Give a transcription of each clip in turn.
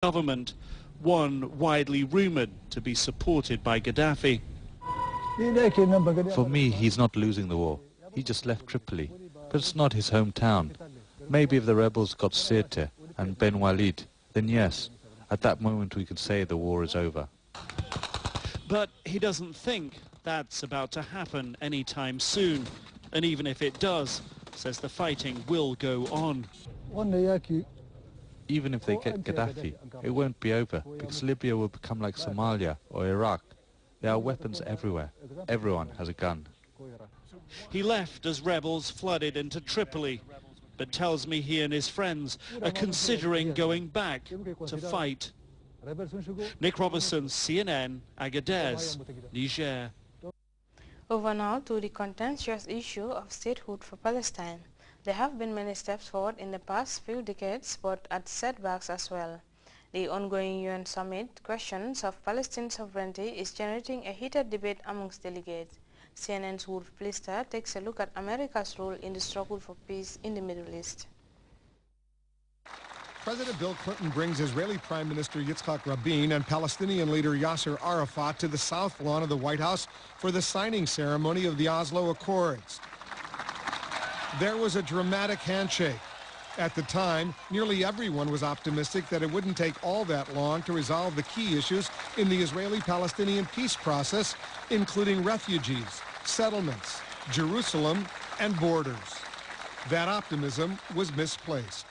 government, one widely rumoured to be supported by Gaddafi. For me, he's not losing the war. He just left Tripoli, but it's not his hometown. Maybe if the rebels got Sirte and Ben Walid, then yes, at that moment we could say the war is over. But he doesn't think that's about to happen anytime soon. And even if it does, says the fighting will go on. Even if they get Gaddafi, it won't be over, because Libya will become like Somalia or Iraq. There are weapons everywhere. Everyone has a gun. He left as rebels flooded into Tripoli, but tells me he and his friends are considering going back to fight. Nick Robertson, CNN, Agadez, Niger. Over now to the contentious issue of statehood for Palestine. There have been many steps forward in the past few decades, but at setbacks as well. The ongoing UN summit questions of Palestinian sovereignty is generating a heated debate amongst delegates. CNN's Wolf Plister takes a look at America's role in the struggle for peace in the Middle East. President Bill Clinton brings Israeli Prime Minister Yitzhak Rabin and Palestinian leader Yasser Arafat to the south lawn of the White House for the signing ceremony of the Oslo Accords. There was a dramatic handshake. At the time, nearly everyone was optimistic that it wouldn't take all that long to resolve the key issues in the Israeli-Palestinian peace process, including refugees, settlements, Jerusalem, and borders. That optimism was misplaced.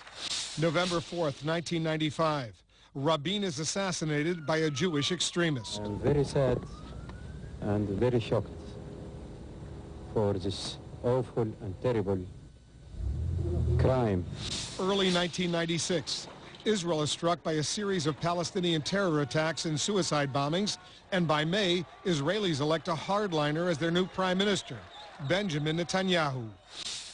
November 4th, 1995, Rabin is assassinated by a Jewish extremist. I'm very sad and very shocked for this awful and terrible crime. Early 1996, Israel is struck by a series of Palestinian terror attacks and suicide bombings, and by May, Israelis elect a hardliner as their new prime minister, Benjamin Netanyahu.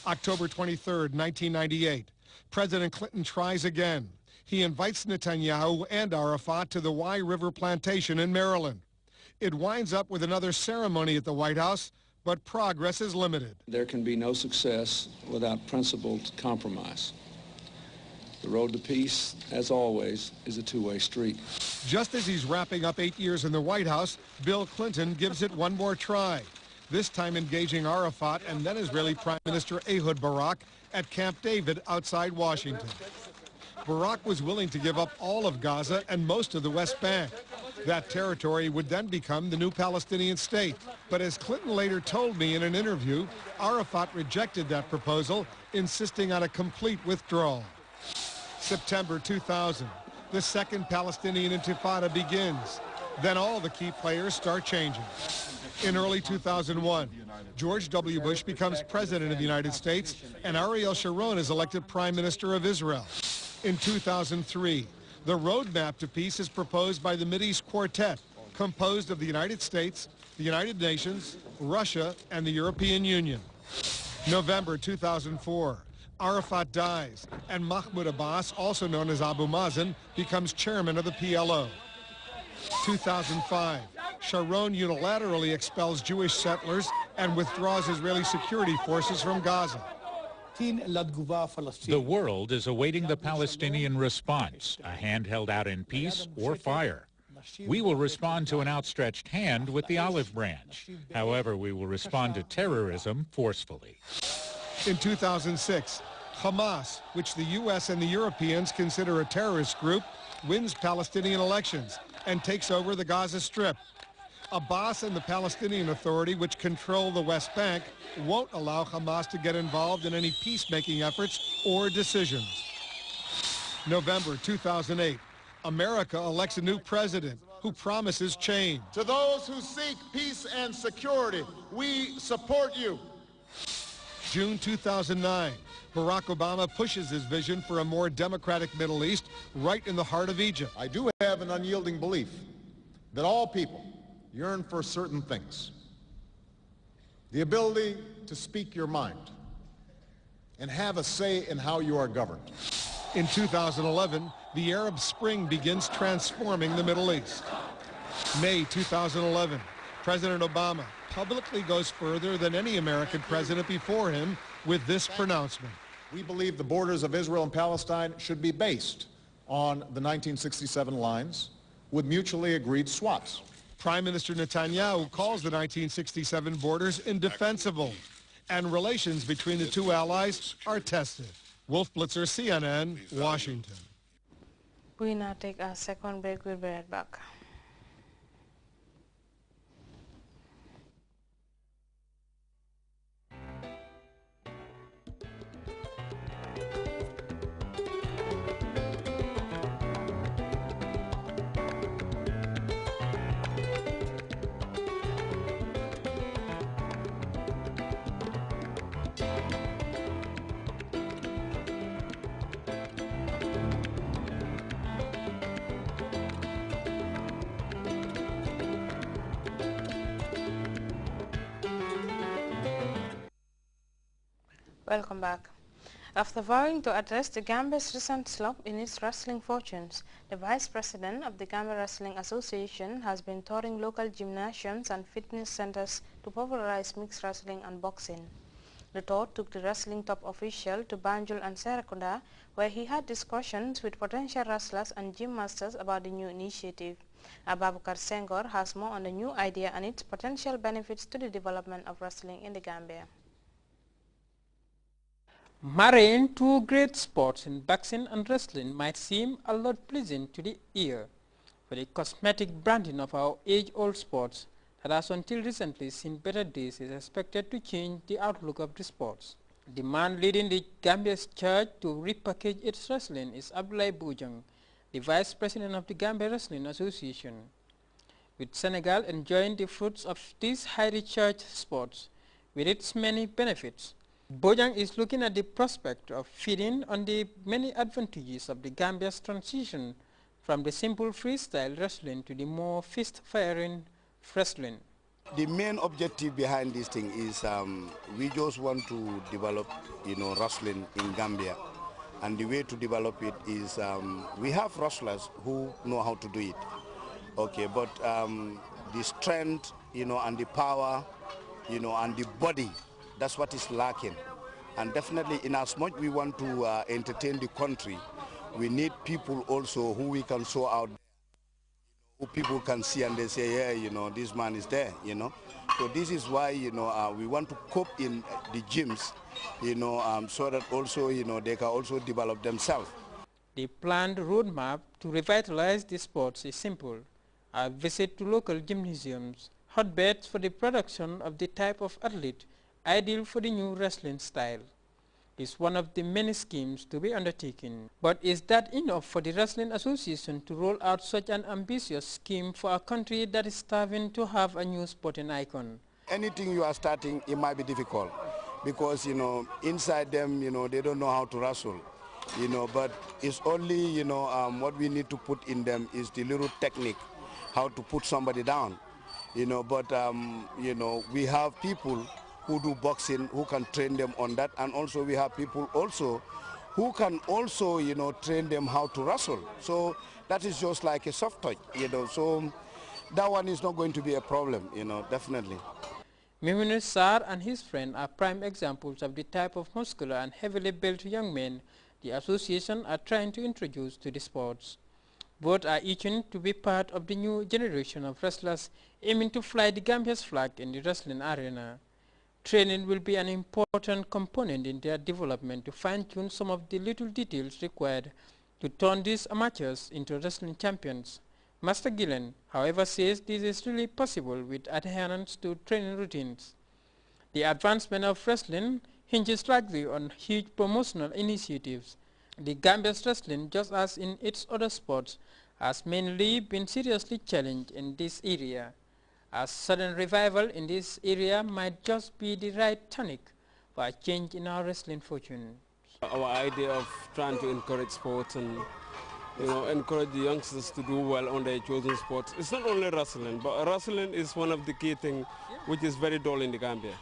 October 23rd, 1998, President Clinton tries again. He invites Netanyahu and Arafat to the Wye River plantation in Maryland. It winds up with another ceremony at the White House, but progress is limited. There can be no success without principled compromise. The road to peace, as always, is a two-way street. Just as he's wrapping up 8 years in the White House, Bill Clinton gives it one more try, this time engaging Arafat and then Israeli Prime Minister Ehud Barak at Camp David outside Washington. Barak was willing to give up all of Gaza and most of the West Bank. That territory would then become the new Palestinian state. But as Clinton later told me in an interview, Arafat rejected that proposal, insisting on a complete withdrawal. September 2000, the second Palestinian Intifada begins. Then all the key players start changing. In early 2001, George W. Bush becomes president of the United States, and Ariel Sharon is elected Prime Minister of Israel. In 2003, the roadmap to peace is proposed by the Mideast Quartet, composed of the United States, the United Nations, Russia, and the European Union. November 2004, Arafat dies, and Mahmoud Abbas, also known as Abu Mazen, becomes chairman of the PLO. 2005, Sharon unilaterally expels Jewish settlers and withdraws Israeli security forces from Gaza. The world is awaiting the Palestinian response, a hand held out in peace or fire. We will respond to an outstretched hand with the olive branch. However, we will respond to terrorism forcefully. In 2006, Hamas, which the U.S. and the Europeans consider a terrorist group, wins Palestinian elections and takes over the Gaza Strip. Abbas and the Palestinian Authority, which control the West Bank, won't allow Hamas to get involved in any peacemaking efforts or decisions. November 2008, America elects a new president who promises change. To those who seek peace and security, we support you. June 2009, Barack Obama pushes his vision for a more democratic Middle East right in the heart of Egypt. I do have an unyielding belief that all people yearn for certain things. The ability to speak your mind and have a say in how you are governed. In 2011, the Arab Spring begins transforming the Middle East. May 2011, President Obama publicly goes further than any American president before him with this pronouncement. We believe the borders of Israel and Palestine should be based on the 1967 lines with mutually agreed swaps. Prime Minister Netanyahu calls the 1967 borders indefensible, and relations between the two allies are tested. Wolf Blitzer, CNN, Washington. We now take our second break. We'll be right back. Welcome back. After vowing to address the Gambia's recent slump in its wrestling fortunes, the Vice President of the Gambia Wrestling Association has been touring local gymnasiums and fitness centers to popularize mixed wrestling and boxing. The tour took the wrestling top official to Banjul and Serekunda, where he had discussions with potential wrestlers and gym masters about the new initiative. Ababakar Senghor has more on the new idea and its potential benefits to the development of wrestling in the Gambia. Marrying two great sports in boxing and wrestling might seem a lot pleasing to the ear, but the cosmetic branding of our age-old sports that has until recently seen better days is expected to change the outlook of the sports. The man leading the Gambia's charge to repackage its wrestling is Abdoulaye Bojang, the Vice President of the Gambia Wrestling Association. With Senegal enjoying the fruits of these highly charged sports with its many benefits, Bojang is looking at the prospect of feeding on the many advantages of the Gambia's transition from the simple freestyle wrestling to the more fist-firing wrestling. The main objective behind this thing is we just want to develop, wrestling in Gambia. And the way to develop it is we have wrestlers who know how to do it. Okay, but the strength, and the power, and the body, that's what is lacking. And definitely, in as much we want to entertain the country, we need people also who we can show out, who people can see and they say, yeah, this man is there, So this is why, we want to cope in the gyms, so that also, they can also develop themselves. The planned roadmap to revitalize the sports is simple: a visit to local gymnasiums, hotbeds for the production of the type of athlete ideal for the new wrestling style. Is one of the many schemes to be undertaken. But is that enough for the Wrestling Association to roll out such an ambitious scheme for a country that is starving to have a new sporting icon? Anything you are starting, it might be difficult because, inside them, they don't know how to wrestle, but it's only, what we need to put in them is the little technique, how to put somebody down, but, we have people who do boxing, who can train them on that, and also we have people also who can also, train them how to wrestle. So that is just like a soft touch, so that one is not going to be a problem, definitely. Mimunu Sarr and his friend are prime examples of the type of muscular and heavily built young men the association are trying to introduce to the sports. Both are itching to be part of the new generation of wrestlers aiming to fly the Gambia's flag in the wrestling arena. Training will be an important component in their development to fine-tune some of the little details required to turn these amateurs into wrestling champions. Master Gillen, however, says this is really possible with adherence to training routines. The advancement of wrestling hinges largely on huge promotional initiatives. The Gambia's wrestling, just as in its other sports, has mainly been seriously challenged in this area. A sudden revival in this area might just be the right tonic for a change in our wrestling fortune. Our idea of trying to encourage sports and encourage the youngsters to do well on their chosen sports. It's not only wrestling, but wrestling is one of the key things which is very dull in the Gambia.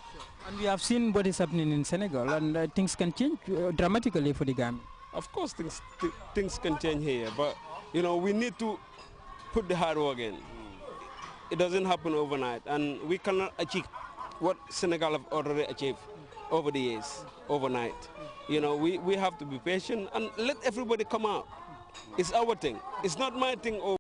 And we have seen what is happening in Senegal, and things can change dramatically for the Gambia. Of course, things can change here, but we need to put the hard work in. It doesn't happen overnight, and we cannot achieve what Senegal have already achieved over the years, overnight. We have to be patient and let everybody come out. It's our thing. It's not my thing.